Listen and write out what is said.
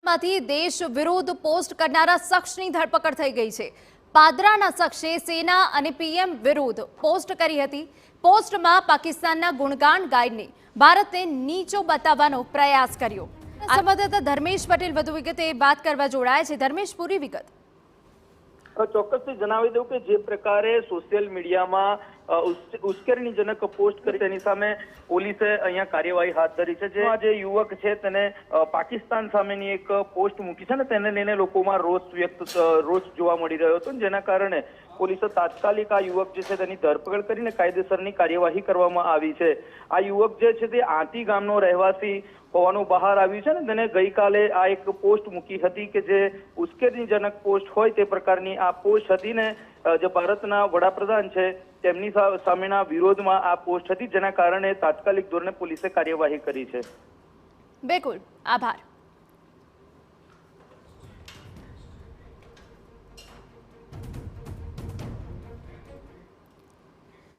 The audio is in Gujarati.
માંથી દેશ વિરોધ પોસ્ટ કરનારા શખ્સની ધરપકડ થઈ ગઈ છે। પાદરાના શખ્સે સેના અને પીએમ વિરુદ્ધ પોસ્ટ કરી હતી। પોસ્ટમાં પાકિસ્તાનના ગુણગાન ગાઈને ભારતને નીચો બતાવવાનો પ્રયાસ કર્યો। સંવાદદાતા ધર્મેશ પટેલ વધુ વિગતે વાત કરવા જોડાયા છે। ધર્મેશ, પૂરી વિગત। ચોક્કસથી જણાવી દઉં કે જે પ્રકારે સોશિયલ મીડિયામાં ઉશ્કેરણીજનક પોસ્ટ કરી તેની સામે પોલીસે અહીંયા કાર્યવાહી હાથ ધરી છે। જે યુવક છે તેને પાકિસ્તાન સામેની એક પોસ્ટ મૂકી છે ને તેને લઈને લોકોમાં રોષ જોવા મળી રહ્યો હતો, જેના કારણે પોલીસે તાત્કાલિક આ યુવક જે છે તેની ધરપકડ કરીને કાયદેસરની કાર્યવાહી કરવામાં આવી છે। આ યુવક જે છે તે આંટી ગામનો રહેવાસી હોવાનું બહાર આવ્યું છે ને તેને ગઈકાલે આ એક પોસ્ટ મૂકી હતી કે જે ઉશ્કેરણીજનક પોસ્ટ હોય તે પ્રકારની આ પોસ્ટ હતી ને જે ભારતના વડાપ્રધાન છે તેમની સામેના વિરોધમાં આ પોસ્ટ હતી, જેના કારણે તાત્કાલિક ધોરણે પોલીસે કાર્યવાહી કરી છે। બિલકુલ, આભાર।